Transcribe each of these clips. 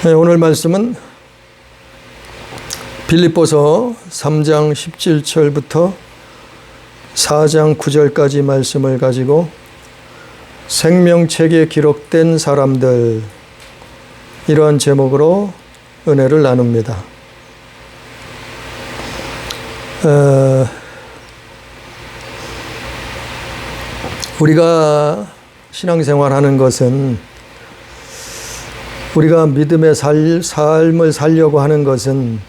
네, 오늘 말씀은 빌립보서 3장 17절부터 4장 9절까지 말씀을 가지고 생명책에 기록된 사람들, 이러한 제목으로 은혜를 나눕니다. 우리가 신앙생활하는 것은, 우리가 믿음의 삶을 살려고 하는 것은,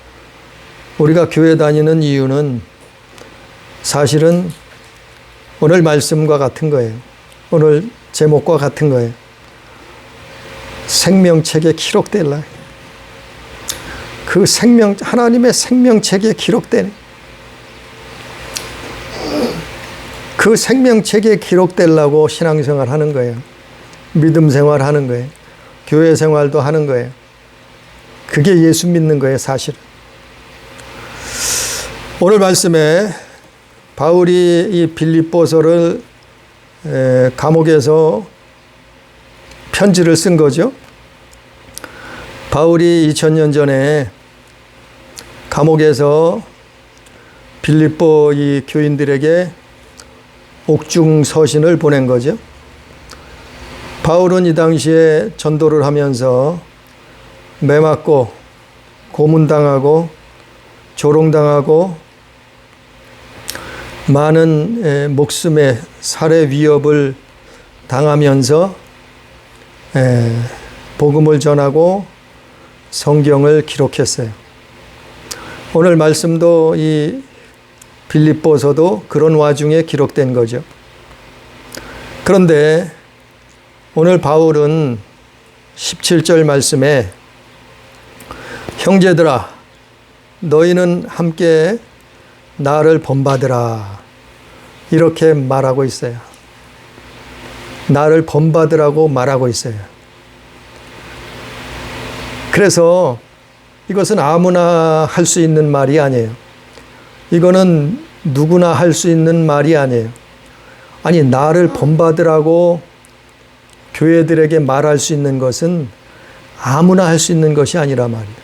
우리가 교회 다니는 이유는 사실은 오늘 말씀과 같은 거예요. 오늘 제목과 같은 거예요. 생명책에 기록될라. 그 하나님의 생명책에 기록된 그 생명책에 기록되려고 신앙생활 하는 거예요. 믿음 생활 하는 거예요. 교회 생활도 하는 거예요. 그게 예수 믿는 거예요, 사실은. 오늘 말씀에 바울이 이 빌립보서를 감옥에서 편지를 쓴 거죠. 바울이 2000년 전에 감옥에서 빌립보 이 교인들에게 옥중 서신을 보낸 거죠. 바울은 이 당시에 전도를 하면서 매맞고 고문당하고 조롱당하고 많은 목숨의 살해 위협을 당하면서 복음을 전하고 성경을 기록했어요. 오늘 말씀도 이 빌립보서도 그런 와중에 기록된 거죠. 그런데 오늘 바울은 17절 말씀에 형제들아 너희는 함께 나를 본받으라 이렇게 말하고 있어요. 나를 본받으라고 말하고 있어요. 그래서 이것은 아무나 할 수 있는 말이 아니에요. 이거는 누구나 할 수 있는 말이 아니에요. 아니, 나를 본받으라고 교회들에게 말할 수 있는 것은 아무나 할 수 있는 것이 아니라 말이에요.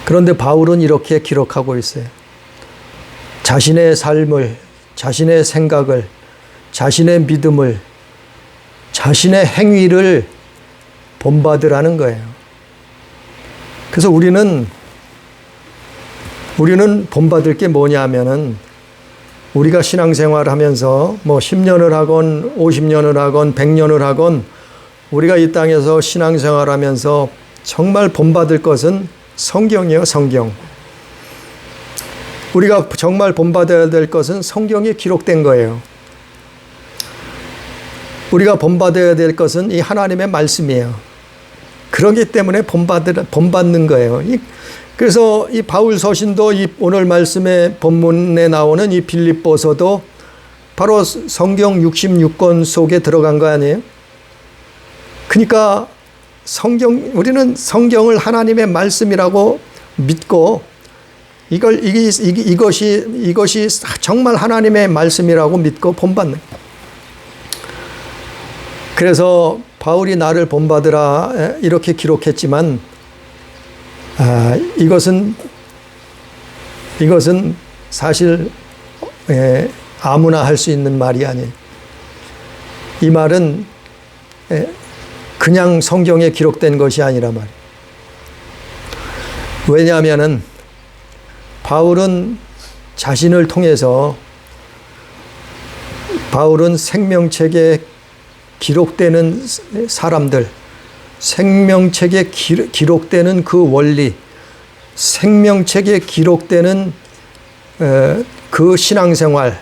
그런데 바울은 이렇게 기록하고 있어요. 자신의 삶을, 자신의 생각을, 자신의 믿음을, 자신의 행위를 본받으라는 거예요. 그래서 우리는 본받을 게 뭐냐 하면은 우리가 신앙생활 하면서 뭐 10년을 하건 50년을 하건 100년을 하건 우리가 이 땅에서 신앙생활 하면서 정말 본받을 것은 성경이에요, 성경. 우리가 정말 본받아야 될 것은 성경에 기록된 거예요. 우리가 본받아야 될 것은 이 하나님의 말씀이에요. 그렇기 때문에 본받는 거예요. 그래서 이 바울 서신도 이 오늘 말씀의 본문에 나오는 이 빌립보서도 바로 성경 66권 속에 들어간 거 아니에요? 그러니까 우리는 성경을 하나님의 말씀이라고 믿고 이것이 정말 하나님의 말씀이라고 믿고 본받는. 그래서 바울이 나를 본받으라 이렇게 기록했지만 이것은 사실 아무나 할 수 있는 말이 아니에요. 이 말은 그냥 성경에 기록된 것이 아니라 말이에요. 왜냐하면은 바울은 자신을 통해서 바울은 생명책에 기록되는 사람들, 생명책에 기록되는 그 원리, 생명책에 기록되는 그 신앙생활,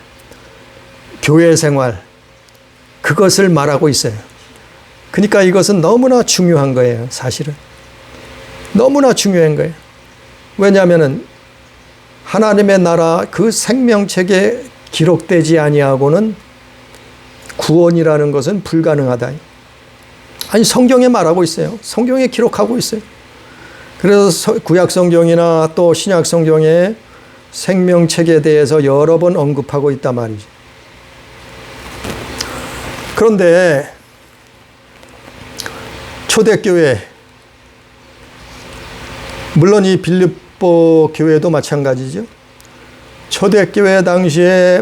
교회생활, 그것을 말하고 있어요. 그러니까 이것은 너무나 중요한 거예요, 사실은. 너무나 중요한 거예요. 왜냐하면은 하나님의 나라 그 생명책에 기록되지 아니하고는 구원이라는 것은 불가능하다. 아니, 성경에 말하고 있어요. 성경에 기록하고 있어요. 그래서 구약 성경이나 또 신약 성경에 생명책에 대해서 여러 번 언급하고 있단 말이죠. 그런데 초대교회 물론 이 빌립보 교회도 마찬가지죠. 초대교회 당시에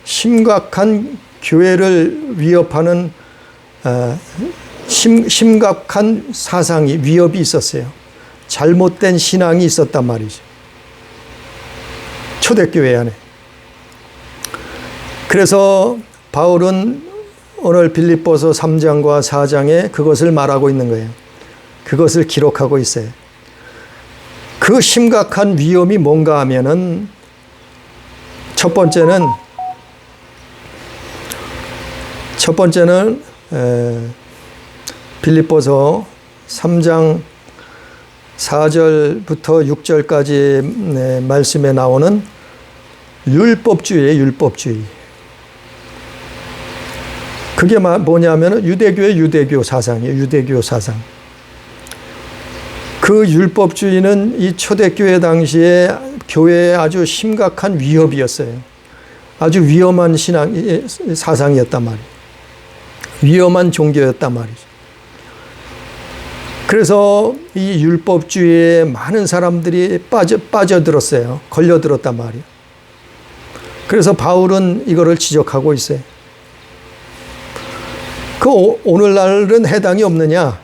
심각한 교회를 위협하는 심각한 사상이 위협이 있었어요. 잘못된 신앙이 있었단 말이죠. 초대교회 안에. 그래서 바울은 오늘 빌립보서 3장과 4장에 그것을 말하고 있는 거예요. 그것을 기록하고 있어요. 그 심각한 위험이 뭔가 하면은 첫 번째는 빌립보서 3장 4절부터 6절까지 말씀에 나오는 율법주의예요. 율법주의. 그게 뭐냐면 유대교의 유대교 사상이에요. 유대교 사상. 그 율법주의는 이 초대교회 당시에 교회에 아주 심각한 위협이었어요. 아주 위험한 사상이었단 말이에요. 위험한 종교였단 말이죠. 그래서 이 율법주의에 많은 사람들이 빠져들었어요. 걸려들었단 말이에요. 그래서 바울은 이거를 지적하고 있어요. 그 오늘날은 해당이 없느냐?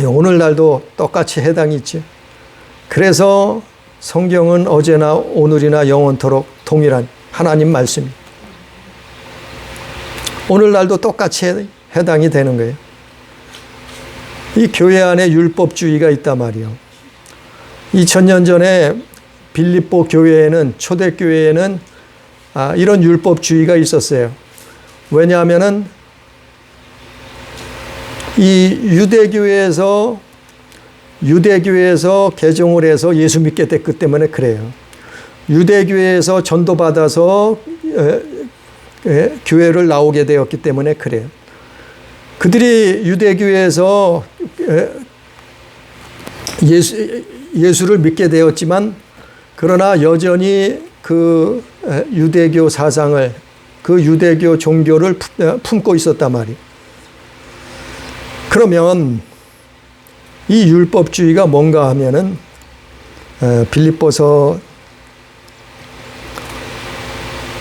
오늘날도 똑같이 해당이 있죠. 그래서 성경은 어제나 오늘이나 영원토록 동일한 하나님 말씀입니다. 오늘날도 똑같이 해당이 되는 거예요. 이 교회 안에 율법주의가 있단 말이에요. 2000년 전에 빌립보 교회에는, 초대교회에는 이런 율법주의가 있었어요. 왜냐하면은 이 유대교회에서 개종을 해서 예수 믿게 됐기 때문에 그래요. 유대교회에서 전도받아서 교회를 나오게 되었기 때문에 그래요. 그들이 유대교회에서 예수를 믿게 되었지만 그러나 여전히 그 유대교 사상을, 그 유대교 종교를 품고 있었단 말이에요. 그러면 이 율법주의가 뭔가 하면은 빌립보서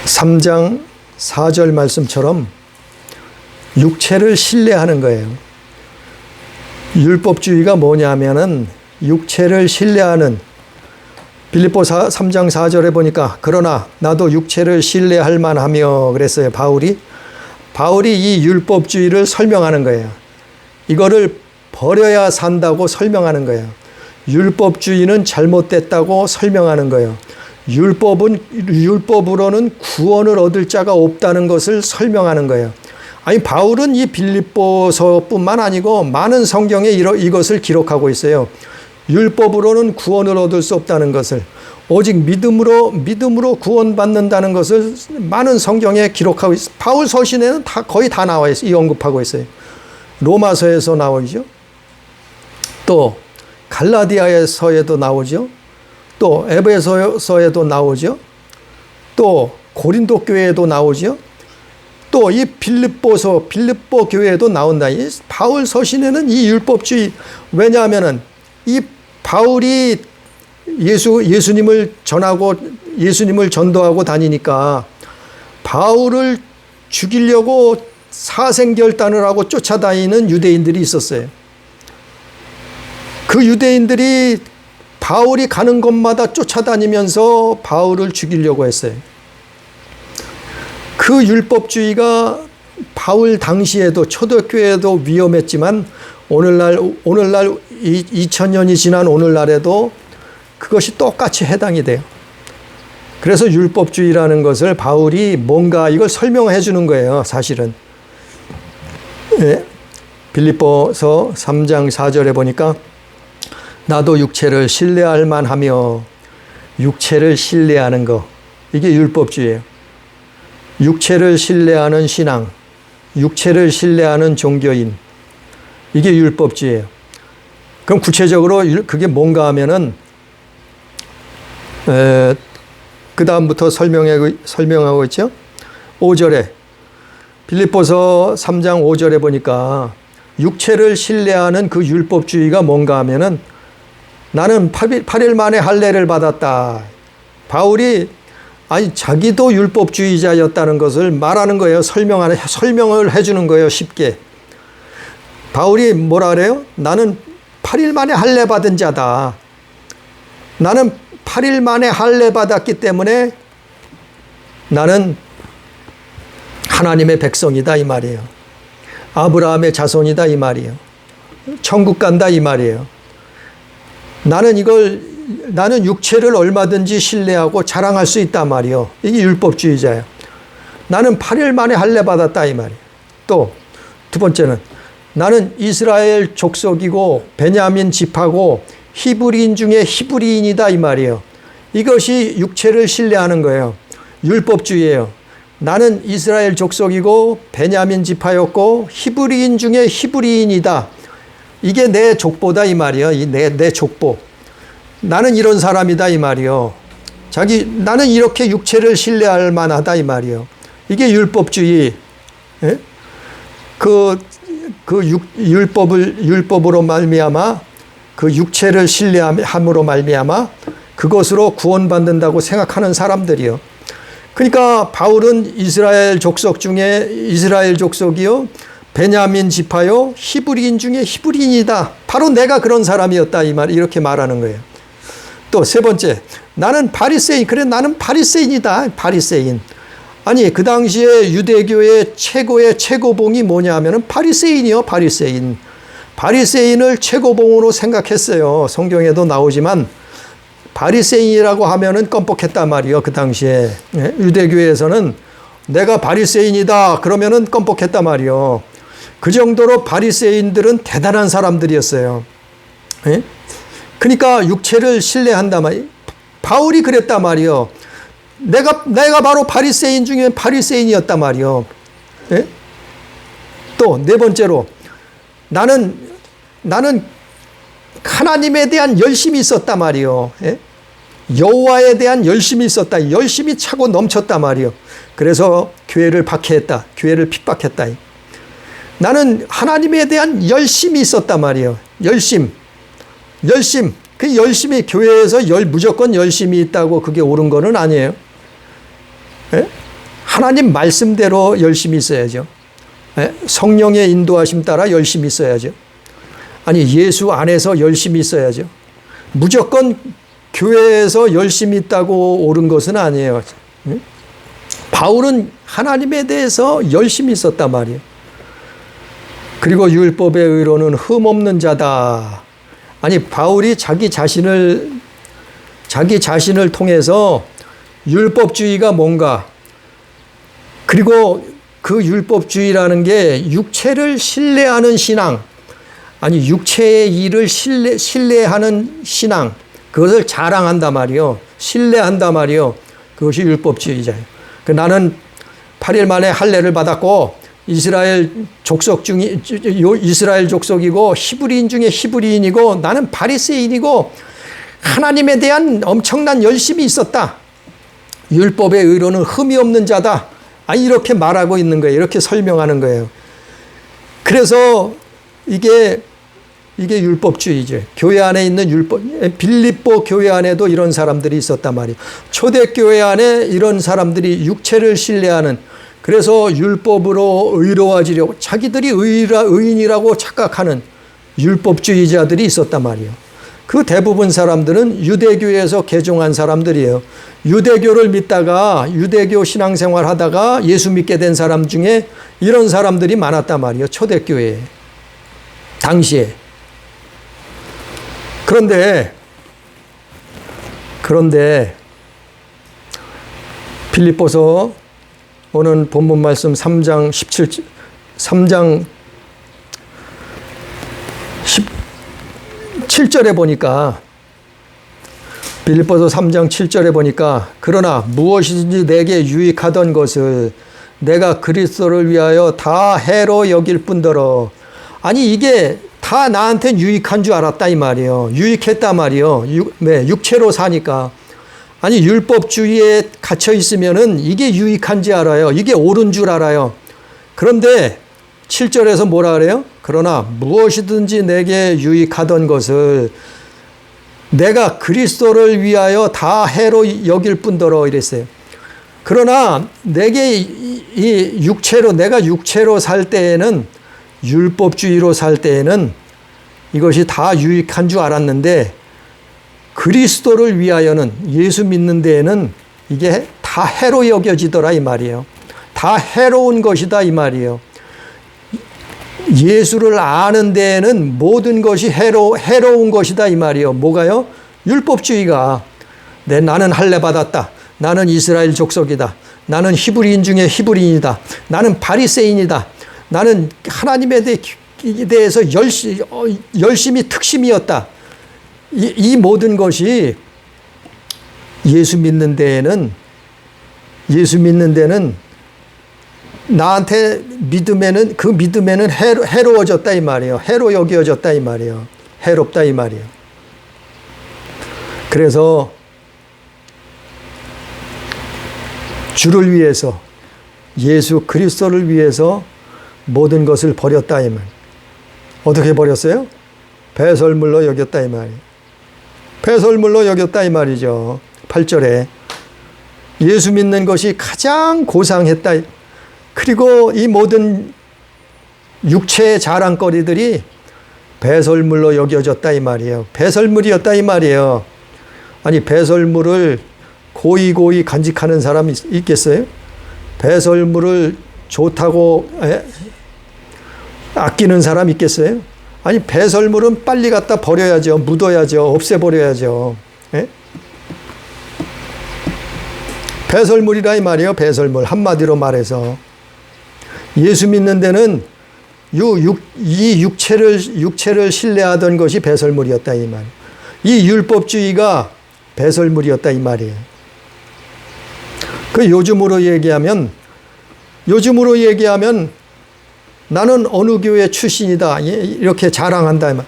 3장 4절 말씀처럼 육체를 신뢰하는 거예요. 율법주의가 뭐냐면은 육체를 신뢰하는, 빌립보 3장 4절에 보니까 그러나 나도 육체를 신뢰할 만하며 그랬어요. 바울이 이 율법주의를 설명하는 거예요. 이거를 버려야 산다고 설명하는 거예요. 율법주의는 잘못됐다고 설명하는 거예요. 율법으로는 구원을 얻을 자가 없다는 것을 설명하는 거예요. 바울은 이 빌립보서뿐만 아니고 많은 성경에 이것을 기록하고 있어요. 율법으로는 구원을 얻을 수 없다는 것을, 오직 믿음으로 구원받는다는 것을 많은 성경에 기록하고 있어요. 바울 서신에는 거의 다 나와 있어요. 언급하고 있어요. 로마서에서 나오죠. 또 갈라디아서에도 나오죠. 또 에베소서에도 나오죠. 또 고린도 교회에도 나오죠. 또 이 빌립보 교회에도 나온다. 이 바울 서신에는 이 율법주의, 왜냐하면은 이 바울이 예수님을 전하고 예수님을 전도하고 다니니까 바울을 죽이려고 사생결단을 하고 쫓아다니는 유대인들이 있었어요. 그 유대인들이 바울이 가는 곳마다 쫓아다니면서 바울을 죽이려고 했어요. 그 율법주의가 바울 당시에도 초대교회에도 위험했지만 오늘날 2000년이 지난 오늘날에도 그것이 똑같이 해당이 돼요. 그래서 율법주의라는 것을 바울이 뭔가 이걸 설명해 주는 거예요. 사실은. 빌립보서 3장 4절에 보니까 나도 육체를 신뢰할 만하며, 육체를 신뢰하는 거, 이게 율법주의예요. 육체를 신뢰하는 신앙, 육체를 신뢰하는 종교인, 이게 율법주의예요. 그럼 구체적으로 그게 뭔가 하면은 그 다음부터 설명하고 있죠. 5절에 빌립보서 3장 5절에 보니까 육체를 신뢰하는 그 율법주의가 뭔가 하면은 나는 8일 만에 할례를 받았다. 바울이 자기도 율법주의자였다는 것을 말하는 거예요. 설명을 해주는 거예요. 쉽게. 바울이 뭐라 그래요? 나는 8일 만에 할례 받은 자다. 나는 8일 만에 할례 받았기 때문에 나는 하나님의 백성이다 이 말이에요. 아브라함의 자손이다 이 말이에요. 천국 간다 이 말이에요. 나는 육체를 얼마든지 신뢰하고 자랑할 수 있단 말이요. 이게 율법주의자예요. 나는 8일 만에 할례 받았다 이 말이에요. 또 두 번째는 나는 이스라엘 족속이고 베냐민 지파고 히브리인 중에 히브리인이다 이 말이에요. 이것이 육체를 신뢰하는 거예요. 율법주의예요. 나는 이스라엘 족속이고 베냐민 지파였고 히브리인 중에 히브리인이다. 이게 내 족보다 이 말이에요. 내 족보. 나는 이런 사람이다 이 말이요. 나는 이렇게 육체를 신뢰할 만하다 이 말이요. 이게 율법주의. 예? 율법으로 말미암아 그 육체를 신뢰함으로 말미암아 그것으로 구원받는다고 생각하는 사람들이요. 그러니까 바울은 이스라엘 족속 중에 이스라엘 족속이요. 베냐민 지파요. 히브리인 중에 히브리인이다. 바로 내가 그런 사람이었다 이렇게 말하는 거예요. 또 세 번째, 나는 바리새인. 그래, 나는 바리새인이다. 바리새인. 아니, 그 당시에 유대교의 최고의 최고봉이 뭐냐 하면은 바리새인이요. 바리새인. 바리새인을 최고봉으로 생각했어요. 성경에도 나오지만 바리새인이라고 하면은 껌뻑했단 말이요. 그 당시에. 유대교에서는 내가 바리새인이다 그러면은 껌뻑했단 말이요. 그 정도로 바리새인들은 대단한 사람들이었어요. 그러니까 육체를 신뢰한단 말이에요. 바울이 그랬단 말이요. 내가 바로 바리새인 중에 바리새인이었단 말이요. 또 네 번째로 나는 하나님에 대한 열심이 있었단 말이요. 여호와에 대한 열심이 있었다. 열심이 차고 넘쳤단 말이요. 그래서 교회를 박해했다. 교회를 핍박했다. 나는 하나님에 대한 열심이 있었단 말이에요. 열심. 그 열심이 교회에서 무조건 열심이 있다고 그게 옳은 거는 아니에요. 하나님 말씀대로 열심히 있어야죠. 성령의 인도하심 따라 열심히 있어야죠. 아니, 예수 안에서 열심히 있어야죠. 무조건 교회에서 열심히 있다고 옳은 것은 아니에요. 바울은 하나님에 대해서 열심히 있었단 말이에요. 그리고 율법의 의로는 흠없는 자다. 아니, 바울이 자기 자신을 통해서 율법주의가 뭔가, 그리고 그 율법주의라는 게 육체를 신뢰하는 신앙, 아니 육체의 일을 신뢰하는 신앙, 그것을 자랑한단 말이요. 신뢰한단 말이요. 그것이 율법주의자예요. 나는 8일 만에 할례를 받았고 이스라엘 족속이고 히브리인 중에 히브리인이고 나는 바리새인이고 하나님에 대한 엄청난 열심이 있었다. 율법의 의로는 흠이 없는 자다. 이렇게 말하고 있는 거예요. 이렇게 설명하는 거예요. 그래서 이게 율법주의죠. 교회 안에 있는 빌립보 교회 안에도 이런 사람들이 있었단 말이에요. 초대교회 안에 이런 사람들이 육체를 신뢰하는, 그래서 율법으로 의로워지려고 자기들이 의인이라고 착각하는 율법주의자들이 있었단 말이에요. 그 대부분 사람들은 유대교에서 개종한 사람들이에요. 유대교를 믿다가 유대교 신앙생활 하다가 예수 믿게 된 사람 중에 이런 사람들이 많았단 말이에요. 초대교회에. 당시에. 그런데 빌립보서 오늘 본문 말씀 3장 17절에 보니까, 빌립보서 3장 7절에 보니까, 그러나 무엇이든지 내게 유익하던 것을 내가 그리스도를 위하여 다 해로 여길 뿐더러, 아니 이게 다 나한테 유익한 줄 알았다 이 말이에요. 유익했단 말이에요. 육체로 사니까. 아니 율법주의에 갇혀 있으면은 이게 유익한지 알아요. 이게 옳은 줄 알아요. 그런데 7절에서 뭐라 그래요? 그러나 무엇이든지 내게 유익하던 것을 내가 그리스도를 위하여 다 해로 여길 뿐더러 이랬어요. 그러나 내게 이 육체로, 내가 육체로 살 때에는, 율법주의로 살 때에는 이것이 다 유익한 줄 알았는데, 그리스도를 위하여는, 예수 믿는 데에는 이게 다 해로 여겨지더라 이 말이에요. 다 해로운 것이다 이 말이에요. 예수를 아는 데에는 모든 것이 해로운 것이다 이 말이에요. 뭐가요? 율법주의가. 나는 할례 받았다. 나는 이스라엘 족속이다. 나는 히브리인 중에 히브리인이다. 나는 바리새인이다. 나는 하나님에 대해서 열심히 특심이었다. 이 모든 것이 예수 믿는 데는 나한테 믿음에는, 그 믿음에는 해로워졌다 이 말이에요. 해로 여겨졌다 이 말이에요. 해롭다 이 말이에요. 그래서 주를 위해서, 예수 그리스도를 위해서 모든 것을 버렸다 이 말. 어떻게 버렸어요? 배설물로 여겼다 이 말이에요. 배설물로 여겼다 이 말이죠. 8절에 예수 믿는 것이 가장 고상했다. 그리고 이 모든 육체의 자랑거리들이 배설물로 여겨졌다 이 말이에요. 배설물이었다 이 말이에요. 아니, 배설물을 고이 간직하는 사람이 있겠어요? 배설물을 좋다고 아끼는 사람 있겠어요? 아니, 배설물은 빨리 갖다 버려야죠. 묻어야죠. 없애버려야죠. 예? 배설물이라 이 말이에요. 배설물. 한마디로 말해서 예수 믿는 데는 이 육체를 신뢰하던 것이 배설물이었다 이 말. 이 율법주의가 배설물이었다 이 말이에요. 그 요즘으로 얘기하면 나는 어느 교회 출신이다 이렇게 자랑한다.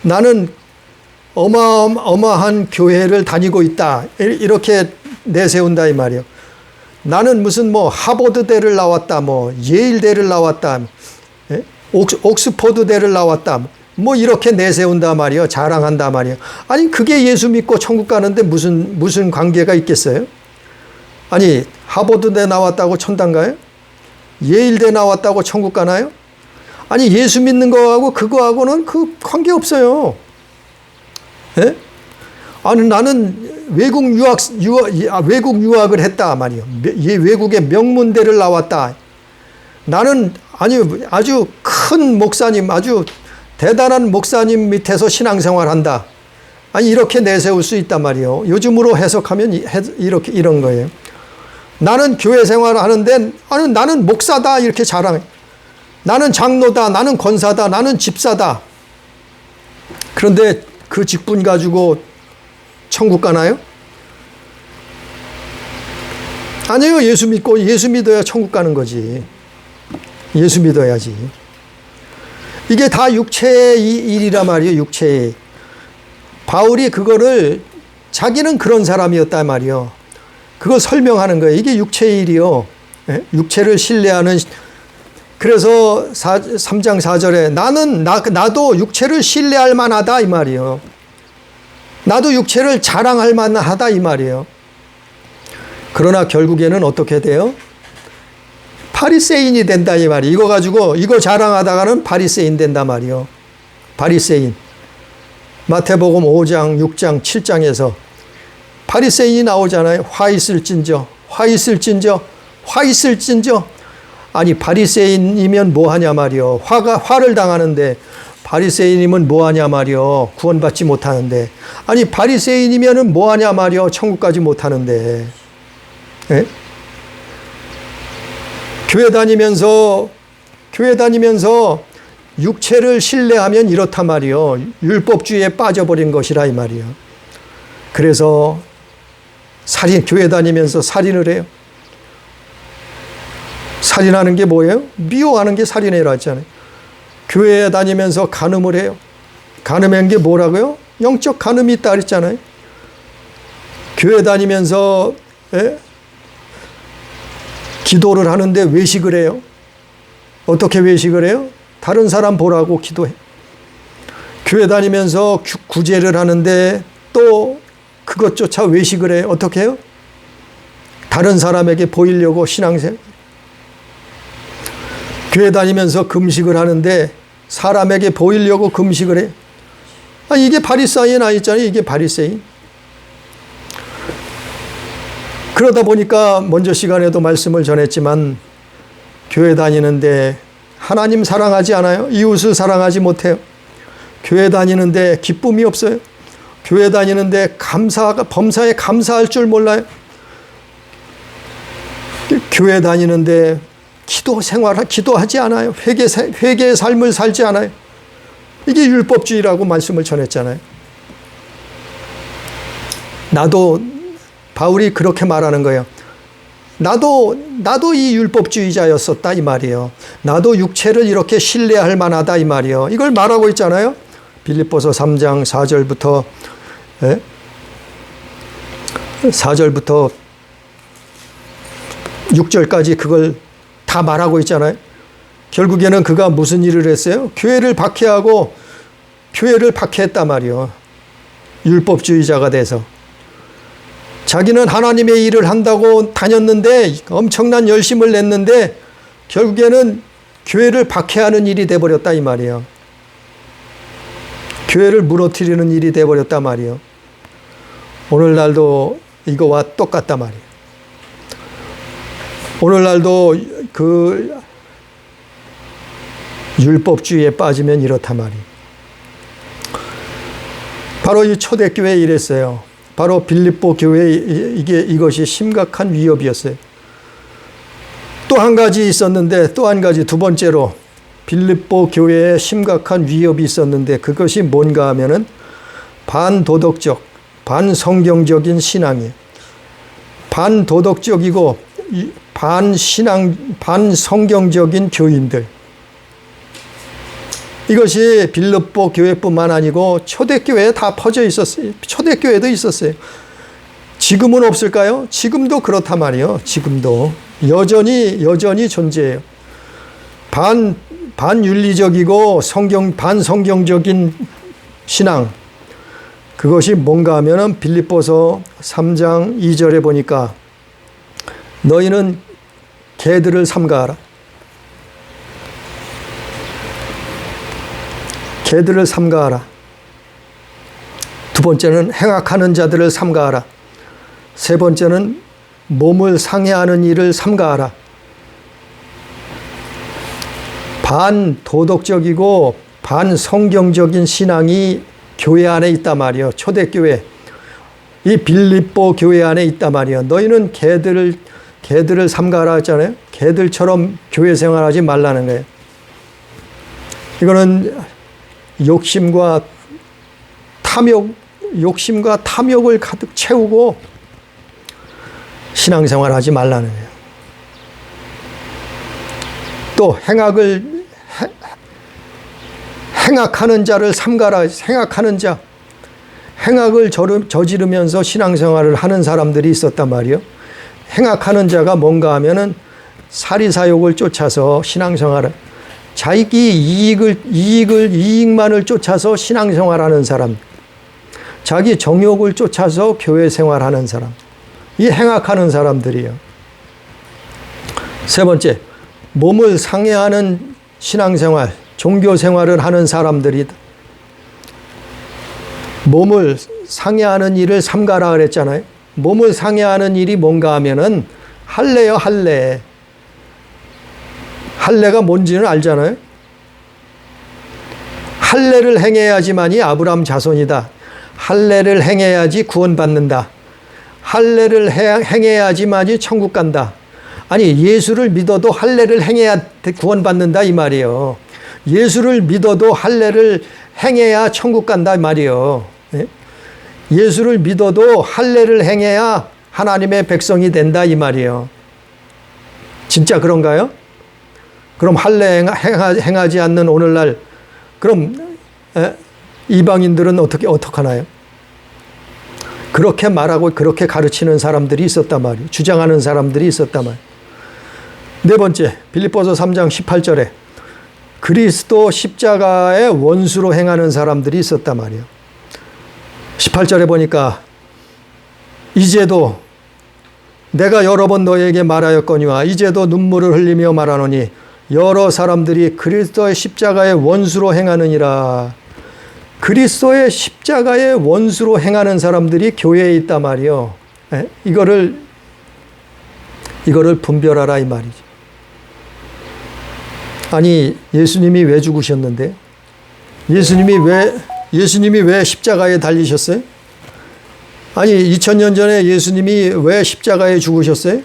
나는 어마어마한 교회를 다니고 있다 이렇게 내세운다 이 말이에요. 나는 무슨 하버드대를 나왔다, 예일대를 나왔다, 옥스퍼드대를 나왔다, 이렇게 내세운다 말이에요. 자랑한다 말이에요. 아니, 그게 예수 믿고 천국 가는데 무슨 관계가 있겠어요? 아니, 하버드대 나왔다고 천당 가요? 예일대 나왔다고 천국 가나요? 아니, 예수 믿는 거하고 그거하고는 그 관계 없어요. 예? 아니, 나는 외국 유학을 했다 말이요. 외국의 명문대를 나왔다. 나는 아주 큰 목사님, 아주 대단한 목사님 밑에서 신앙생활한다. 아니, 이렇게 내세울 수 있단 말이요. 요즘으로 해석하면 이런 거예요. 나는 교회 생활을 하는데, 아니, 나는 목사다 이렇게 자랑해. 나는 장로다, 나는 권사다, 나는 집사다. 그런데 그 직분 가지고 천국 가나요? 아니에요. 예수 믿어야 천국 가는 거지. 예수 믿어야지. 이게 다 육체의 일이라 말이에요. 육체의. 바울이 그거를 자기는 그런 사람이었단 말이에요. 그거 설명하는 거예요. 이게 육체의 일이요. 육체를 신뢰하는. 그래서 3장 4절에 나도 육체를 신뢰할 만하다 이 말이에요. 나도 육체를 자랑할 만하다 이 말이에요. 그러나 결국에는 어떻게 돼요? 바리새인이 된다 이 말이에요. 이거 가지고 이거 자랑하다가는 바리새인 된다 말이에요. 바리새인. 마태복음 5장, 6장, 7장에서 바리새인이 나오잖아요. 화 있을진저. 아니, 바리새인이면 뭐하냐 말이요. 화를 당하는데 바리새인이면 뭐하냐 말이요. 구원받지 못하는데. 아니, 바리새인이면 뭐하냐 말이요. 천국 가지 못하는데. 예? 교회 다니면서 육체를 신뢰하면 이렇단 말이요. 율법주의에 빠져버린 것이라 이 말이요. 그래서 교회 다니면서 살인을 해요. 살인하는 게 뭐예요? 미워하는 게 살인이라 했잖아요. 교회에 다니면서 간음을 해요. 간음한 게 뭐라고요? 영적 간음이 있다 그랬잖아요. 교회 다니면서 기도를 하는데 외식을 해요. 어떻게 외식을 해요? 다른 사람 보라고 기도해. 교회 다니면서 구제를 하는데 또 그것조차 외식을 해요. 어떻게 해요? 다른 사람에게 보이려고 신앙생활. 교회 다니면서 금식을 하는데 사람에게 보이려고 금식을 해요. 이게 바리새인 아니잖아요. 이게 바리새인. 그러다 보니까 먼저 시간에도 말씀을 전했지만 교회 다니는데 하나님 사랑하지 않아요. 이웃을 사랑하지 못해요. 교회 다니는데 기쁨이 없어요. 교회 다니는데 범사에 감사할 줄 몰라요. 교회 다니는데 기도하지 않아요. 회개의 삶을 살지 않아요. 이게 율법주의라고 말씀을 전했잖아요. 바울이 그렇게 말하는 거예요. 나도 이 율법주의자였었다 이 말이에요. 나도 육체를 이렇게 신뢰할 만하다 이 말이에요. 이걸 말하고 있잖아요. 빌립보서 3장 4절부터 6절까지 그걸 다 말하고 있잖아요. 결국에는 그가 무슨 일을 했어요? 교회를 박해했단 말이에요. 율법주의자가 돼서. 자기는 하나님의 일을 한다고 다녔는데 엄청난 열심을 냈는데 결국에는 교회를 박해하는 일이 돼버렸다 이 말이에요. 교회를 무너뜨리는 일이 돼버렸단 말이에요. 오늘날도 이거와 똑같단 말이에요. 오늘날도 그 율법주의에 빠지면 이렇단 말이에요. 바로 이 초대교회에 이랬어요. 바로 빌립보 교회에 이것이 심각한 위협이었어요. 또 한 가지 있었는데 두 번째로 빌립보 교회에 심각한 위협이 있었는데 그것이 뭔가 하면은 반도덕적, 반성경적인 신앙이에요. 반도덕적이고 반성경적인 교인들. 이것이 빌립보 교회뿐만 아니고 초대교회에 다 퍼져 있었어요. 초대교회도 있었어요. 지금은 없을까요? 지금도 그렇단 말이에요. 지금도 여전히 존재해요. 반윤리적이고 반성경적인 신앙. 그것이 뭔가 하면은 빌립보서 3장 2절에 보니까 너희는 개들을 삼가하라. 개들을 삼가하라. 두 번째는 행악하는 자들을 삼가하라. 세 번째는 몸을 상해하는 일을 삼가하라. 반도덕적이고 반성경적인 신앙이 교회 안에 있단 말이에요. 초대교회. 이 빌립보 교회 안에 있단 말이에요. 너희는 개들을 삼가하라 했잖아요. 개들처럼 교회 생활하지 말라는 거예요. 이거는 욕심과 탐욕을 가득 채우고 신앙생활 하지 말라는 거예요. 또 행악하는 자를 삼가라. 행악하는 자. 행악을 저지르면서 신앙생활을 하는 사람들이 있었단 말이에요. 행악하는 자가 뭔가 하면은 사리사욕을 쫓아서 신앙생활을 자기 이익만을 쫓아서 신앙생활하는 사람, 자기 정욕을 쫓아서 교회 생활하는 사람, 이 행악하는 사람들이에요. 세 번째, 몸을 상해하는 신앙생활, 종교생활을 하는 사람들이다. 몸을 상해하는 일을 삼가라 그랬잖아요. 몸을 상해하는 일이 뭔가 하면은 할례요, 할례. 할례가 뭔지는 알잖아요. 할례를 행해야지만이 아브라함 자손이다. 할례를 행해야지 구원받는다. 할례를 행해야지만이 천국 간다. 아니 예수를 믿어도 할례를 행해야 구원받는다 이 말이에요. 예수를 믿어도 할례를 행해야 천국 간다 이 말이에요. 예수를 믿어도 할례를 행해야 하나님의 백성이 된다 이 말이에요. 진짜 그런가요? 그럼 할례 행하지 않는 오늘날 그럼 이방인들은 어떻게 하나요? 그렇게 말하고 그렇게 가르치는 사람들이 있었단 말이에요. 주장하는 사람들이 있었단 말이에요. 네 번째, 빌립보서 3장 18절에 그리스도 십자가의 원수로 행하는 사람들이 있었단 말이에요. 18절에 보니까 이제도 내가 여러 번 너에게 말하였거니와 이제도 눈물을 흘리며 말하노니 여러 사람들이 그리스도의 십자가의 원수로 행하느니라. 그리스도의 십자가의 원수로 행하는 사람들이 교회에 있단 말이요. 이거를 분별하라 이 말이죠. 아니 예수님이 왜 죽으셨는데? 예수님이 왜 십자가에 달리셨어요? 아니 2000년 전에 예수님이 왜 십자가에 죽으셨어요?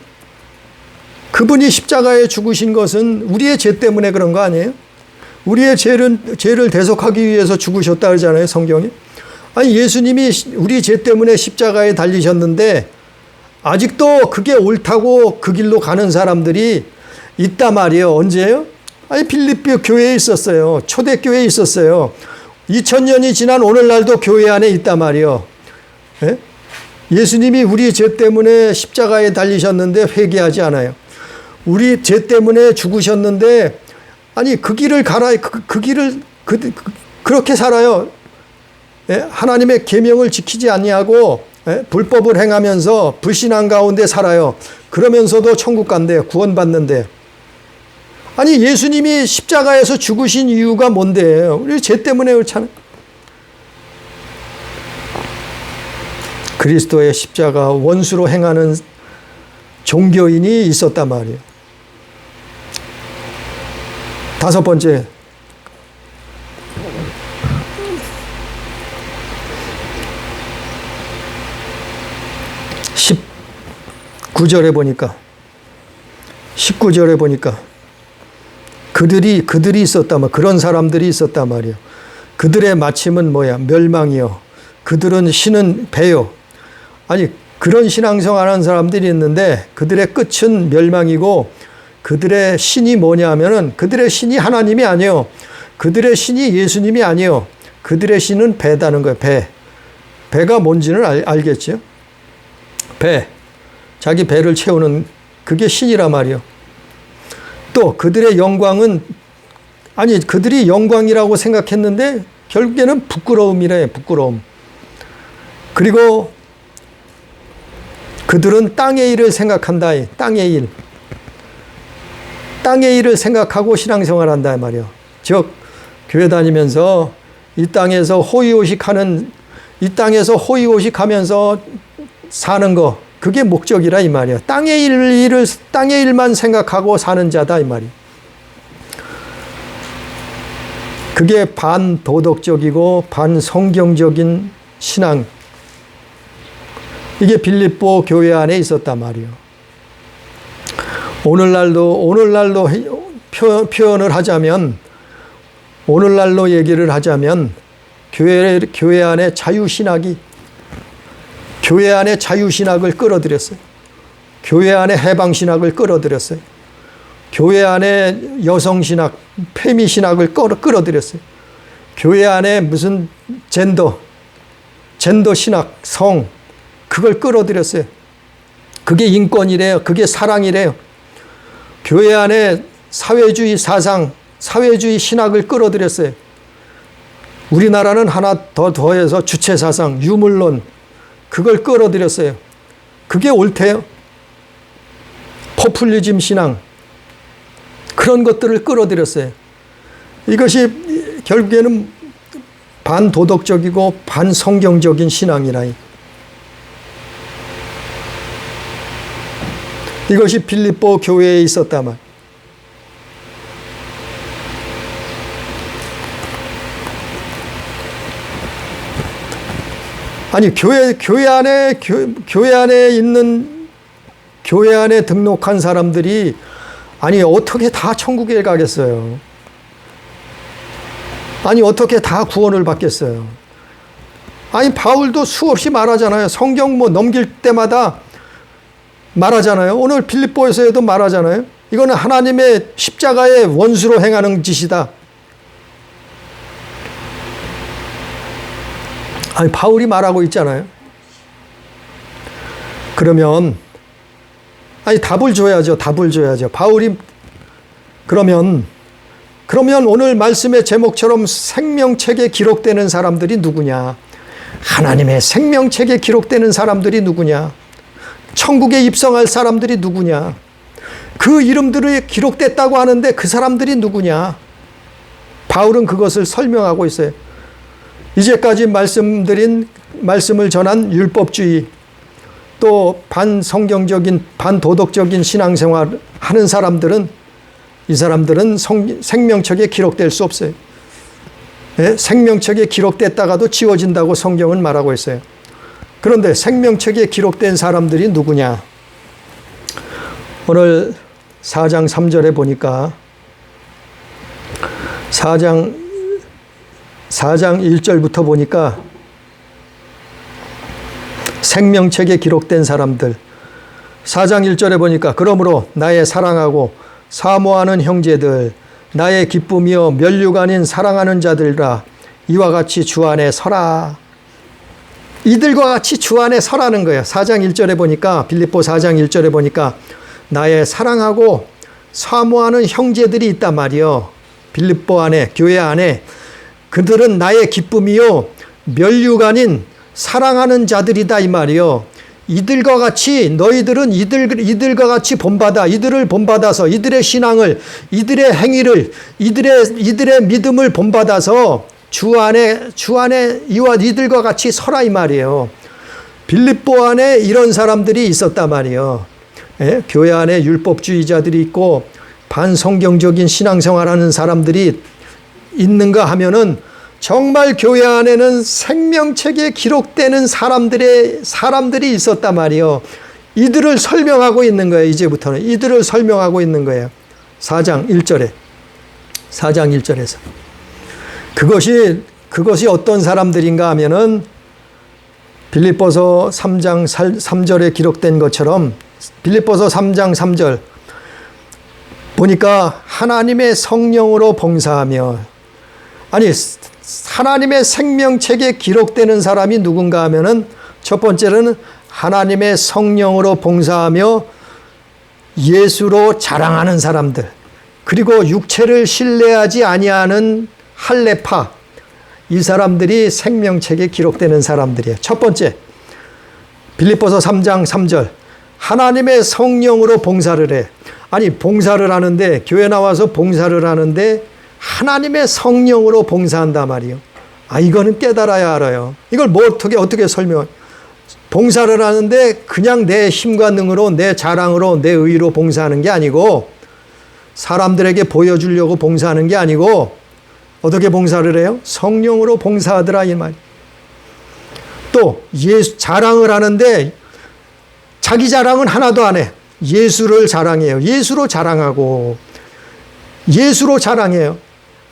그분이 십자가에 죽으신 것은 우리의 죄 때문에 그런 거 아니에요? 우리의 죄를 대속하기 위해서 죽으셨다 그러잖아요, 성경에. 아니 예수님이 우리 죄 때문에 십자가에 달리셨는데 아직도 그게 옳다고 그 길로 가는 사람들이 있단 말이에요. 언제요? 아니 빌립보 교회에 있었어요. 초대교회에 있었어요. 2000년이 지난 오늘날도 교회 안에 있단 말이에요. 예? 예수님이 우리 죄 때문에 십자가에 달리셨는데 회개하지 않아요. 우리 죄 때문에 죽으셨는데 아니 그 길을 가라. 그 길을 그렇게 살아요. 예? 하나님의 계명을 지키지 아니하고 예? 불법을 행하면서 불신앙 가운데 살아요. 그러면서도 천국 간대요. 구원받는데. 아니 예수님이 십자가에서 죽으신 이유가 뭔데요? 우리 죄 때문에 그렇잖아요. 그리스도의 십자가 원수로 행하는 종교인이 있었단 말이에요. 다섯 번째, 19절에 보니까 그들이 있었단 말이에요. 그런 사람들이 있었단 말이에요. 그들의 마침은 뭐야? 멸망이요. 그들은 신은 배요. 아니 그런 신앙생활하는 사람들이 있는데 그들의 끝은 멸망이고 그들의 신이 뭐냐 하면은 그들의 신이 하나님이 아니에요. 그들의 신이 예수님이 아니에요. 그들의 신은 배다는 거예요. 배가 뭔지는 알겠죠? 자기 배를 채우는 그게 신이란 말이에요. 또 그들의 영광은 아니 그들이 영광이라고 생각했는데 결국에는 부끄러움이래. 부끄러움. 그리고 그들은 땅의 일을 생각한다. 땅의 일을 생각하고 신앙생활한다 말이에요. 즉 교회 다니면서 이 땅에서 호의호식하면서 사는 거 그게 목적이라 이 말이에요. 땅의 일만 생각하고 사는 자다 이 말이에요. 그게 반도덕적이고 반성경적인 신앙. 이게 빌립보 교회 안에 있었단 말이에요. 오늘날로 표현을 하자면, 오늘날로 얘기를 하자면 교회 안에 자유신학을 끌어들였어요. 교회 안에 해방신학을 끌어들였어요. 교회 안에 여성신학, 페미신학을 끌어들였어요. 교회 안에 무슨 젠더신학, 그걸 끌어들였어요. 그게 인권이래요. 그게 사랑이래요. 교회 안에 사회주의 사상, 사회주의 신학을 끌어들였어요. 우리나라는 하나 더 더해서 주체사상, 유물론, 그걸 끌어들였어요. 그게 옳대요. 포퓰리즘 신앙, 그런 것들을 끌어들였어요. 이것이 결국에는 반도덕적이고 반성경적인 신앙이라. 이것이 빌립보 교회에 있었다만. 아니 교회 안에 등록한 사람들이 아니 어떻게 다 천국에 가겠어요? 아니 어떻게 다 구원을 받겠어요? 아니 바울도 수없이 말하잖아요. 성경 넘길 때마다 말하잖아요. 오늘 빌립보에서도 말하잖아요. 이거는 하나님의 십자가의 원수로 행하는 짓이다. 아니 바울이 말하고 있잖아요. 그러면 아니 답을 줘야죠. 바울이 그러면 그러면 오늘 말씀의 제목처럼 생명책에 기록되는 사람들이 누구냐? 하나님의 생명책에 기록되는 사람들이 누구냐? 천국에 입성할 사람들이 누구냐? 그 이름들이 기록됐다고 하는데 그 사람들이 누구냐? 바울은 그것을 설명하고 있어요. 이제까지 말씀을 전한 율법주의, 또 반성경적인 반도덕적인 신앙생활 하는 사람들은, 이 사람들은 생명책에 기록될 수 없어요. 네? 생명책에 기록됐다가도 지워진다고 성경은 말하고 있어요. 그런데 생명책에 기록된 사람들이 누구냐? 오늘 4장 3절에 보니까 4장 1절부터 보니까 생명책에 기록된 사람들, 4장 1절에 보니까 그러므로 나의 사랑하고 사모하는 형제들, 나의 기쁨이여 면류가 아닌 사랑하는 자들이라, 이와 같이 주 안에 서라. 이들과 같이 주 안에 서라는 거예요. 4장 1절에 보니까, 빌립보 4장 1절에 보니까 나의 사랑하고 사모하는 형제들이 있단 말이요. 빌립보 안에, 교회 안에 그들은 나의 기쁨이요 면류가 아닌 사랑하는 자들이다 이 말이요. 이들과 같이 너희들은 이들과 같이 본받아, 이들을 본받아서 이들의 신앙을, 이들의 행위를, 이들의 믿음을 본받아서 주 안에 이와 이들과 같이 서라 이 말이에요. 빌립보 안에 이런 사람들이 있었단 말이에요. 예? 교회 안에 율법주의자들이 있고 반성경적인 신앙생활하는 사람들이 있는가 하면은 정말 교회 안에는 생명책에 기록되는 사람들이 있었단 말이에요. 이들을 설명하고 있는 거예요. 이제부터는 이들을 설명하고 있는 거예요. 4장 1절에서 그것이 어떤 사람들인가 하면은 빌립보서 3장 3절에 기록된 것처럼, 빌립보서 3장 3절 보니까 하나님의 성령으로 봉사하며, 아니 하나님의 생명책에 기록되는 사람이 누군가 하면은 첫 번째는 하나님의 성령으로 봉사하며 예수로 자랑하는 사람들, 그리고 육체를 신뢰하지 아니하는 할례파, 이 사람들이 생명책에 기록되는 사람들이에요. 첫 번째, 빌립보서 3장 3절 하나님의 성령으로 봉사를 해. 아니 봉사를 하는데, 교회 나와서 봉사를 하는데 하나님의 성령으로 봉사한단 말이에요. 이거는 깨달아야 알아요. 이걸 뭐 어떻게 설명? 봉사를 하는데 그냥 내 힘과 능으로, 내 자랑으로, 내 의로 봉사하는 게 아니고, 사람들에게 보여주려고 봉사하는 게 아니고, 어떻게 봉사를 해요? 성령으로 봉사하더라 이 말. 또 예수 자랑을 하는데 자기 자랑은 하나도 안 해. 예수를 자랑해요. 예수로 자랑하고, 예수로 자랑해요.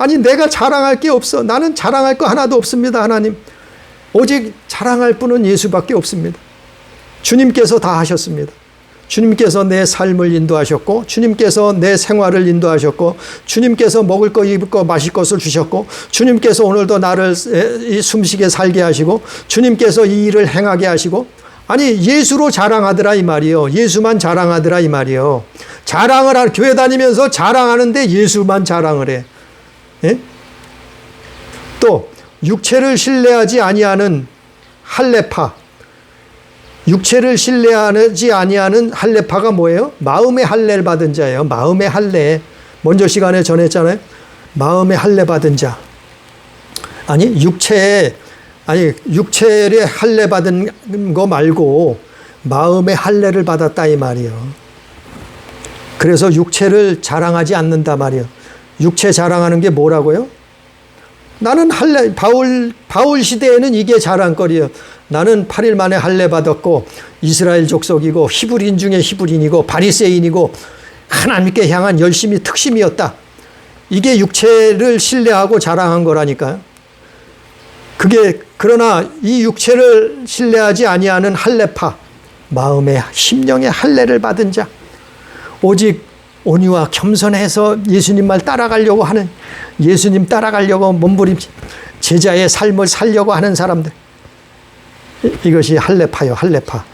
아니 내가 자랑할 게 없어. 나는 자랑할 거 하나도 없습니다. 하나님, 오직 자랑할 분은 예수밖에 없습니다. 주님께서 다 하셨습니다. 주님께서 내 삶을 인도하셨고, 주님께서 내 생활을 인도하셨고, 주님께서 먹을 거 입을 거 마실 것을 주셨고, 주님께서 오늘도 나를 숨쉬게 살게 하시고, 주님께서 이 일을 행하게 하시고, 아니 예수로 자랑하더라 이 말이요. 예수만 자랑하더라 이 말이요. 교회 다니면서 자랑하는데 예수만 자랑을 해. 예? 또 육체를 신뢰하지 아니하는 할례파. 육체를 신뢰하지 아니하는 할례파가 뭐예요? 마음의 할례를 받은 자예요. 마음의 할례. 먼저 시간에 전했잖아요. 마음의 할례 받은 자. 육체의 할례 받은 거 말고 마음의 할례를 받았다 이 말이에요. 그래서 육체를 자랑하지 않는다 말이에요. 육체 자랑하는 게 뭐라고요? 나는 할례, 바울 시대에는 이게 자랑거리예요. 나는 8일 만에 할례 받았고, 이스라엘 족속이고, 히브리인 중에 히브리인이고, 바리새인이고, 하나님께 향한 열심이 특심이었다. 이게 육체를 신뢰하고 자랑한 거라니까요. 그러나 이 육체를 신뢰하지 아니하는 할례파, 마음의 심령의 할례를 받은 자, 오직 온유와 겸손해서 예수님 말 따라가려고 하는, 예수님 따라가려고 몸부림치 제자의 삶을 살려고 하는 사람들, 이것이 할례파요. 할례파.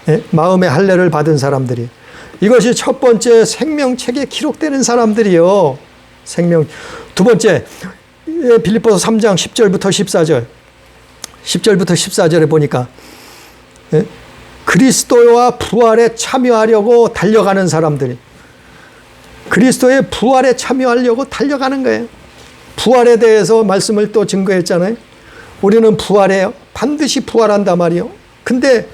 예? 마음의 할례를 받은 사람들이, 이것이 첫 번째 생명책에 기록되는 사람들이요. 생명. 두 번째, 빌립보서 3장 10절부터 14절. 10절부터 14절에 보니까 그리스도와 부활에 참여하려고 달려가는 사람들이, 그리스도의 부활에 참여하려고 달려가는 거예요. 부활에 대해서 말씀을 또 증거했잖아요. 우리는 부활해요. 반드시 부활한단 말이에요. 근데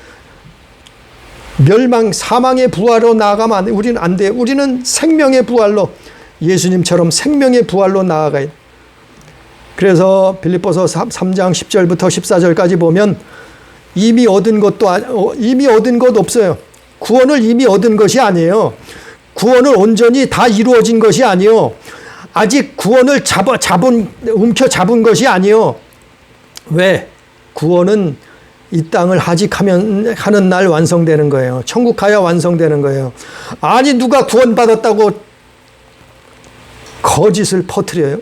멸망, 사망의 부활로 나아가면 안 돼. 우리는 안 돼요. 우리는 생명의 부활로, 예수님처럼 생명의 부활로 나아가요. 그래서 빌립보서 3장 10절부터 14절까지 보면 이미 얻은 것 없어요. 구원을 이미 얻은 것이 아니에요. 구원을 온전히 다 이루어진 것이 아니에요. 아직 구원을 움켜 잡은 것이 아니에요. 왜? 구원은 이 땅을 하직하는 날 완성되는 거예요. 천국 가야 완성되는 거예요. 아니, 누가 구원받았다고 거짓을 퍼뜨려요?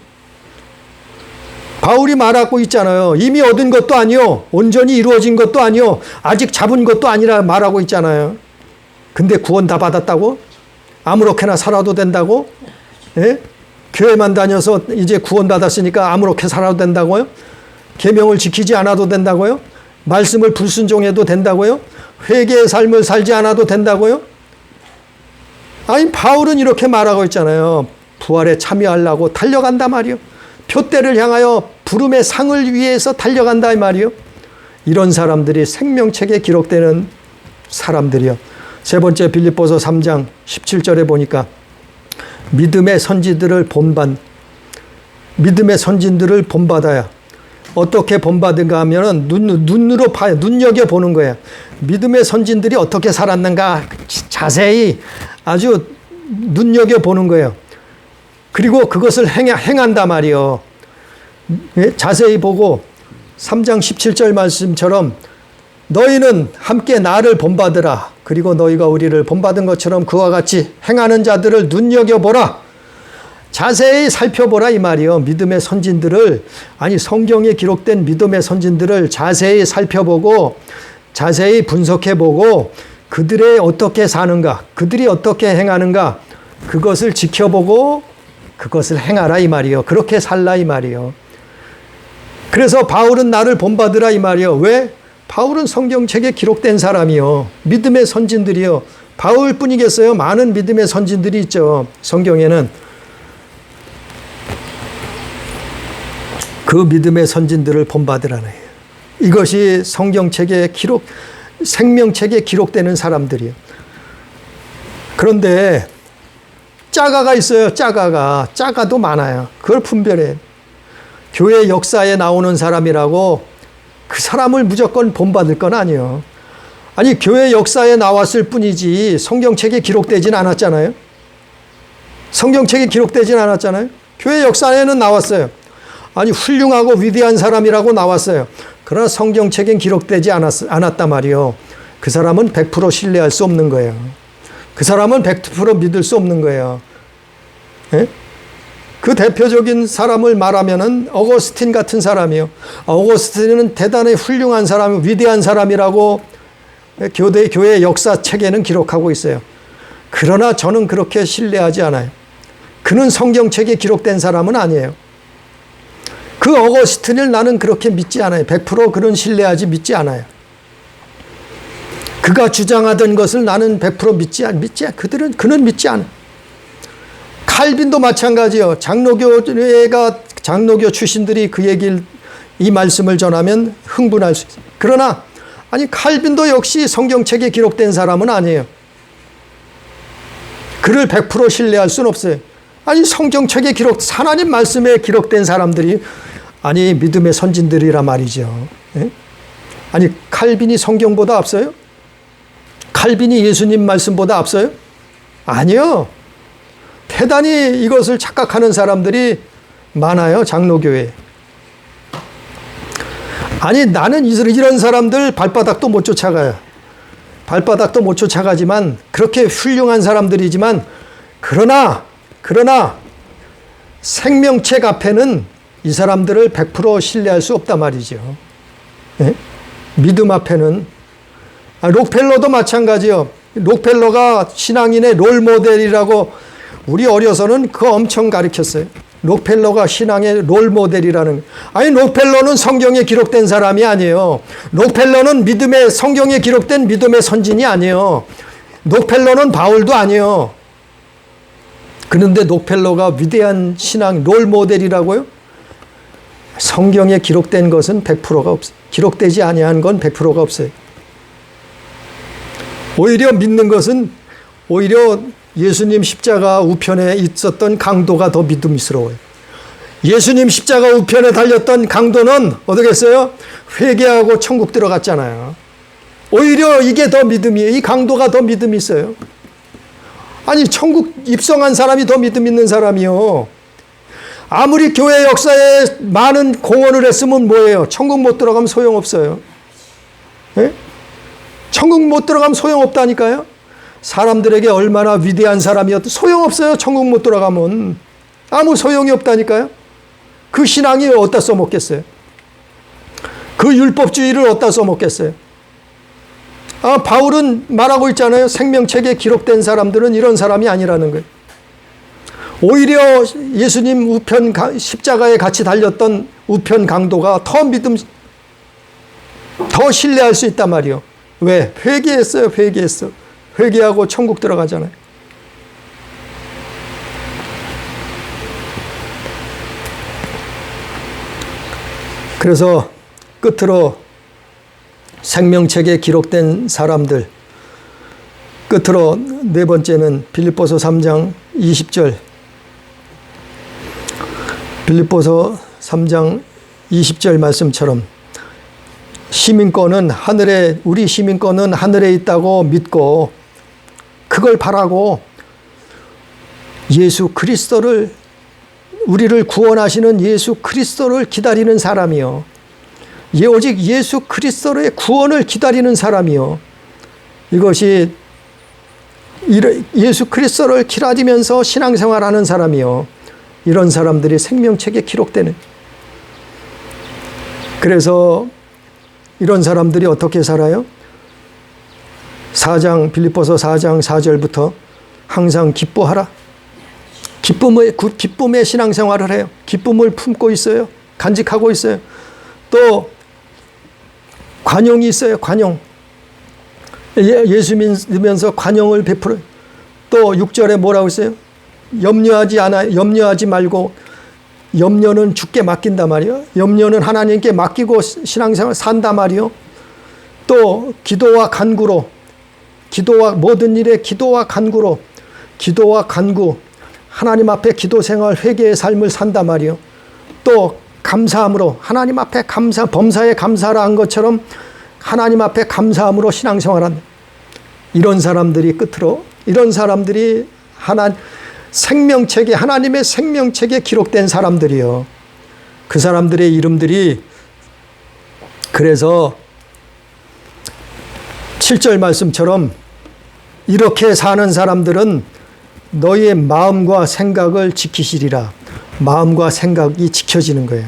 바울이 말하고 있잖아요. 이미 얻은 것도 아니요, 온전히 이루어진 것도 아니요, 아직 잡은 것도 아니라 말하고 있잖아요. 근데 구원 다 받았다고? 아무렇게나 살아도 된다고? 예? 교회만 다녀서 이제 구원 받았으니까 아무렇게 살아도 된다고요? 계명을 지키지 않아도 된다고요? 말씀을 불순종해도 된다고요? 회개의 삶을 살지 않아도 된다고요? 아니, 바울은 이렇게 말하고 있잖아요. 부활에 참여하려고 달려간다 말이요. 표대를 향하여 부름의 상을 위해서 달려간다 이 말이요. 이런 사람들이 생명책에 기록되는 사람들이요. 세 번째, 빌립보서 3장 17절에 보니까 믿음의 선지들을 본받아야. 어떻게 본받은가 하면은 눈으로 봐요. 눈여겨보는 거예요. 믿음의 선진들이 어떻게 살았는가 자세히 아주 눈여겨보는 거예요. 그리고 그것을 행한다 말이요. 자세히 보고 3장 17절 말씀처럼 너희는 함께 나를 본받으라. 그리고 너희가 우리를 본받은 것처럼 그와 같이 행하는 자들을 눈여겨보라. 자세히 살펴보라 이 말이요. 믿음의 선진들을, 아니 성경에 기록된 믿음의 선진들을 자세히 살펴보고 자세히 분석해보고 그들이 어떻게 사는가, 그들이 어떻게 행하는가, 그것을 지켜보고 그것을 행하라 이 말이요. 그렇게 살라 이 말이요. 그래서 바울은 나를 본받으라 이 말이요. 왜? 바울은 성경책에 기록된 사람이요. 믿음의 선진들이요. 바울뿐이겠어요? 많은 믿음의 선진들이 있죠. 성경에는. 그 믿음의 선진들을 본받으라는 거예요. 이것이 성경책에 생명책에 기록되는 사람들이에요. 그런데 짜가가 있어요. 짜가도 많아요. 그걸 분별해. 교회 역사에 나오는 사람이라고 그 사람을 무조건 본받을 건 아니에요. 아니, 교회 역사에 나왔을 뿐이지 성경책에 기록되진 않았잖아요. 성경책에 기록되진 않았잖아요. 교회 역사에는 나왔어요. 아니, 훌륭하고 위대한 사람이라고 나왔어요. 그러나 성경책엔 기록되지 않았단 말이에요. 그 사람은 100% 신뢰할 수 없는 거예요. 그 사람은 100% 믿을 수 없는 거예요. 예? 그 대표적인 사람을 말하면은 어거스틴 같은 사람이에요. 어거스틴은 대단히 훌륭한 사람, 위대한 사람이라고 교회 역사책에는 기록하고 있어요. 그러나 저는 그렇게 신뢰하지 않아요. 그는 성경책에 기록된 사람은 아니에요. 그 어거스틴을 나는 그렇게 믿지 않아요. 100% 그런 신뢰하지 믿지 않아요. 그가 주장하던 것을 나는 100% 그는 믿지 않아요. 칼빈도 마찬가지요. 장로교 출신들이 이 말씀을 전하면 흥분할 수 있어요. 그러나 아니, 칼빈도 역시 성경책에 기록된 사람은 아니에요. 그를 100% 신뢰할 수는 없어요. 아니, 성경책에 하나님 말씀에 기록된 사람들이 아니, 믿음의 선진들이라 말이죠. 예? 아니, 칼빈이 성경보다 앞서요? 칼빈이 예수님 말씀보다 앞서요? 아니요. 대단히 이것을 착각하는 사람들이 많아요. 장로교회. 아니, 나는 이런 사람들 발바닥도 못 쫓아가요. 발바닥도 못 쫓아가지만 그렇게 훌륭한 사람들이지만 그러나 생명책 앞에는 이 사람들을 100% 신뢰할 수 없단 말이죠. 네? 믿음 앞에는. 록펠러도 마찬가지요. 록펠러가 신앙인의 롤모델이라고 우리 어려서는 그거 엄청 가르쳤어요. 록펠러가 신앙의 롤 모델이라는. 아니, 록펠러는 성경에 기록된 사람이 아니에요. 록펠러는 믿음의, 성경에 기록된 믿음의 선진이 아니에요. 록펠러는 바울도 아니에요. 그런데 록펠러가 위대한 신앙 롤 모델이라고요? 성경에 기록된 것은 100%가 없어요. 기록되지 아니한 건 100%가 없어요. 오히려 믿는 것은 오히려 예수님 십자가 우편에 있었던 강도가 더 믿음스러워요. 예수님 십자가 우편에 달렸던 강도는 어떻게 했어요? 회개하고 천국 들어갔잖아요. 오히려 이게 더 믿음이에요. 이 강도가 더 믿음이 있어요. 아니, 천국 입성한 사람이 더 믿음 있는 사람이요. 아무리 교회 역사에 많은 공헌을 했으면 뭐예요? 천국 못 들어가면 소용없어요. 예? 천국 못 들어가면 소용없다니까요. 사람들에게 얼마나 위대한 사람이어도 소용없어요. 천국 못 들어가면. 아무 소용이 없다니까요. 그 신앙이 어디다 써먹겠어요? 그 율법주의를 어디다 써먹겠어요? 바울은 말하고 있잖아요. 생명책에 기록된 사람들은 이런 사람이 아니라는 거예요. 오히려 예수님 우편, 십자가에 같이 달렸던 우편 강도가 더 신뢰할 수 있단 말이에요. 왜? 회개했어요. 회개했어. 회개하고 천국 들어가잖아요. 그래서 끝으로 생명책에 기록된 사람들, 끝으로 네 번째는 빌립보서 3장 20절. 빌립보서 3장 20절 말씀처럼 시민권은 하늘에, 우리 시민권은 하늘에 있다고 믿고 그걸 바라고 예수 그리스도를, 우리를 구원하시는 예수 그리스도를 기다리는 사람이요. 오직 예수 그리스도의 구원을 기다리는 사람이요. 이것이 예수 그리스도를 기다리면서 신앙생활하는 사람이요. 이런 사람들이 생명책에 기록되는. 그래서 이런 사람들이 어떻게 살아요? 빌립보서 4장 4절부터 항상 기뻐하라. 기쁨의 신앙생활을 해요. 기쁨을 품고 있어요. 간직하고 있어요. 또 관용이 있어요. 관용. 예수 믿으면서 관용을 베풀어요. 또 6절에 뭐라고 했어요? 염려하지 말고, 염려는 주께 맡긴단 말이에요. 염려는 하나님께 맡기고 신앙생활 산단 말이에요. 또 기도와 간구로, 모든 일에 기도와 간구, 하나님 앞에 기도생활, 회개의 삶을 산단 말이에요. 또 감사함으로, 하나님 앞에 범사에 감사를 한 것처럼 하나님 앞에 감사함으로 신앙생활한다. 이런 사람들이 끝으로, 이런 사람들이 하나님의 생명책에 기록된 사람들이요. 그 사람들의 이름들이, 그래서 7절 말씀처럼 이렇게 사는 사람들은 너희의 마음과 생각을 지키시리라. 마음과 생각이 지켜지는 거예요.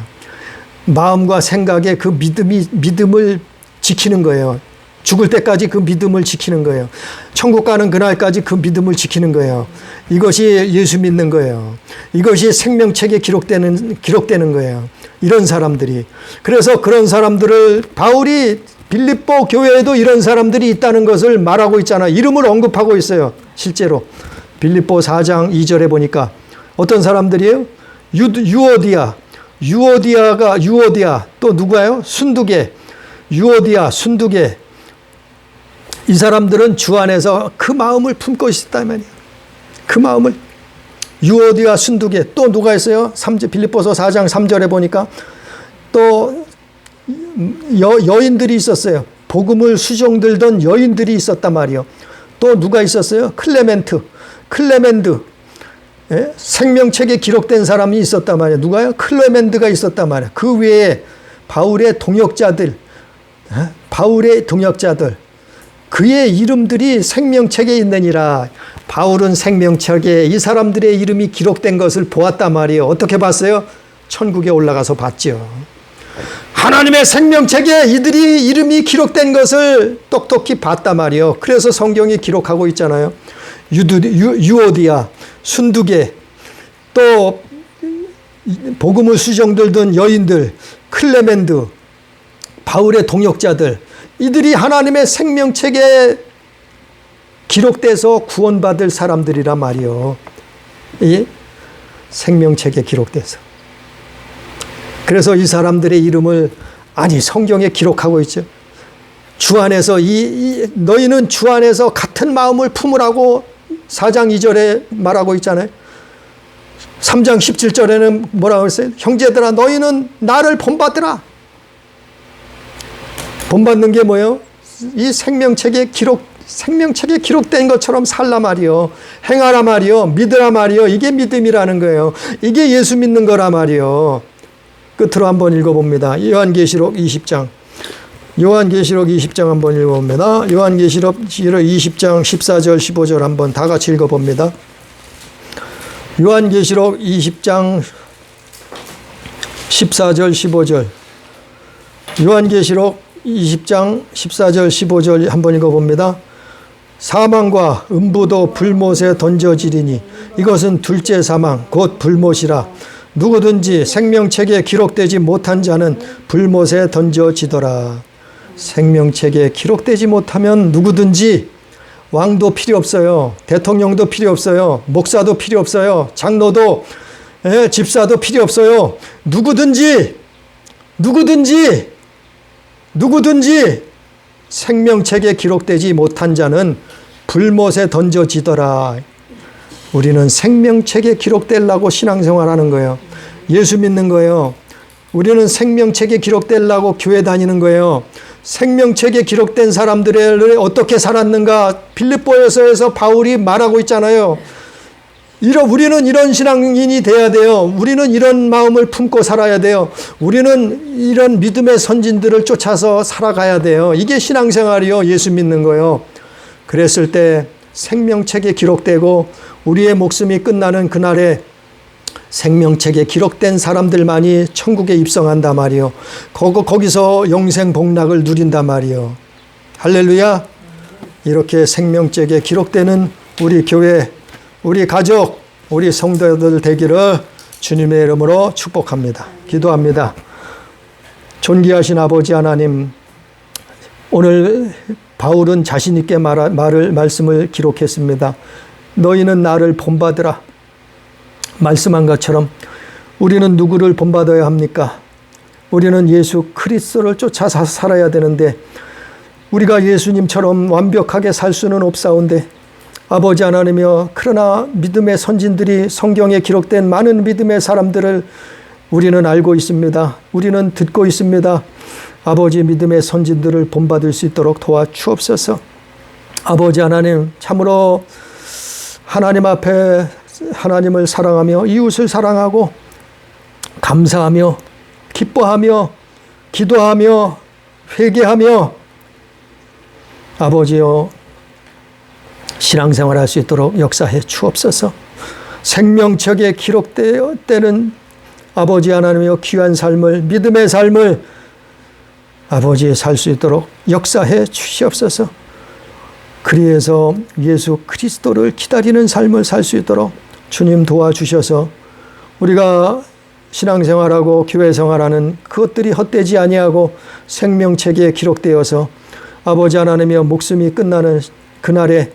마음과 생각의 그 믿음을 지키는 거예요. 죽을 때까지 그 믿음을 지키는 거예요. 천국 가는 그날까지 그 믿음을 지키는 거예요. 이것이 예수 믿는 거예요. 이것이 생명책에 기록되는 거예요. 이런 사람들이. 그래서 그런 사람들을 바울이 빌립보 교회에도 이런 사람들이 있다는 것을 말하고 있잖아요. 이름을 언급하고 있어요. 실제로. 빌립보 4장 2절에 보니까 어떤 사람들이에요? 유오디아. 또 누구예요? 순두계. 유오디아, 순두계. 이 사람들은 주 안에서 그 마음을 품고 있었단 말이에요. 그 마음을. 유오디아, 순두계. 또 누가 있어요? 빌립보서 4장 3절에 보니까 또 여인들이 있었어요. 복음을 수종들던 여인들이 있었단 말이에요. 또 누가 있었어요? 클레멘드. 예? 생명책에 기록된 사람이 있었단 말이에요. 누가요? 클레멘드가 있었단 말이에요. 그 외에 바울의 동역자들, 그의 이름들이 생명책에 있느니라. 바울은 생명책에 이 사람들의 이름이 기록된 것을 보았단 말이에요. 어떻게 봤어요? 천국에 올라가서 봤죠. 하나님의 생명책에 이들이 이름이 기록된 것을 똑똑히 봤단 말이에요. 그래서 성경이 기록하고 있잖아요. 유오디아, 순두계, 또 복음을 수정들던 여인들, 클레멘드, 바울의 동역자들, 이들이 하나님의 생명책에 기록돼서 구원받을 사람들이란 말이요. 이 생명책에 기록돼서. 그래서 이 사람들의 이름을 성경에 기록하고 있죠. 주 안에서 너희는 주 안에서 같은 마음을 품으라고 4장 2절에 말하고 있잖아요. 3장 17절에는 뭐라고 했어요? 형제들아 너희는 나를 본받으라. 본받는 게 뭐예요? 이 생명책에 기록된 것처럼 살라 말이요. 행하라 말이요. 믿으라 말이요. 이게 믿음이라는 거예요. 이게 예수 믿는 거라 말이요. 끝으로 한번 읽어봅니다. 요한계시록 20장. 요한계시록 20장 한번 읽어봅니다. 요한계시록 20장 14절 15절 한번 다 같이 읽어봅니다. 요한계시록 20장 14절 15절. 요한계시록 20장 14절 15절 한번 읽어봅니다. 사망과 음부도 불못에 던져지리니 이것은 둘째 사망 곧 불못이라. 누구든지 생명책에 기록되지 못한 자는 불못에 던져지더라. 생명책에 기록되지 못하면 누구든지, 왕도 필요 없어요. 대통령도 필요 없어요. 목사도 필요 없어요. 장로도, 집사도 필요 없어요. 누구든지 생명책에 기록되지 못한 자는 불못에 던져지더라. 우리는 생명책에 기록되려고 신앙생활하는 거예요. 예수 믿는 거예요. 우리는 생명책에 기록되려고 교회 다니는 거예요. 생명책에 기록된 사람들을 어떻게 살았는가 빌립보서에서 바울이 말하고 있잖아요. 우리는 이런 신앙인이 돼야 돼요. 우리는 이런 마음을 품고 살아야 돼요. 우리는 이런 믿음의 선진들을 쫓아서 살아가야 돼요. 이게 신앙생활이요. 예수 믿는 거요. 그랬을 때 생명책에 기록되고 우리의 목숨이 끝나는 그날에 생명책에 기록된 사람들만이 천국에 입성한단 말이요. 거기서 영생 복락을 누린단 말이요. 할렐루야. 이렇게 생명책에 기록되는 우리 교회, 우리 가족, 우리 성도들 되기를 주님의 이름으로 축복합니다. 기도합니다. 존귀하신 아버지 하나님, 오늘 바울은 자신 있게 말씀을 기록했습니다. 너희는 나를 본받으라. 말씀한 것처럼 우리는 누구를 본받아야 합니까? 우리는 예수 그리스도를 쫓아서 살아야 되는데 우리가 예수님처럼 완벽하게 살 수는 없사온데 아버지 하나님이여, 그러나 믿음의 선진들이 성경에 기록된 많은 믿음의 사람들을 우리는 알고 있습니다. 우리는 듣고 있습니다. 아버지, 믿음의 선진들을 본받을 수 있도록 도와주옵소서. 아버지 하나님, 참으로 하나님 앞에 하나님을 사랑하며 이웃을 사랑하고 감사하며 기뻐하며 기도하며 회개하며 아버지여 신앙생활할 수 있도록 역사해 주옵소서. 생명책에 기록되는 아버지 하나님이여 귀한 삶을, 믿음의 삶을 아버지 살 수 있도록 역사해 주시옵소서. 그리해서 예수 그리스도를 기다리는 삶을 살 수 있도록 주님 도와주셔서 우리가 신앙생활하고 교회생활하는 그것들이 헛되지 아니하고 생명책에 기록되어서 아버지 하나님이여 목숨이 끝나는 그날에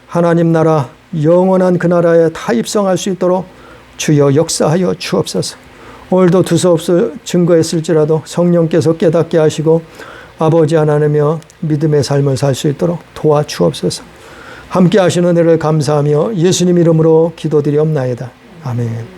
하나님 나라, 영원한 그 나라에 다 입성할 수 있도록 주여 역사하여 주옵소서. 오늘도 두서없이 증거했을지라도 성령께서 깨닫게 하시고 아버지 하나님이여 믿음의 삶을 살 수 있도록 도와주옵소서. 함께 하시는 은혜를 감사하며 예수님 이름으로 기도드리옵나이다. 아멘.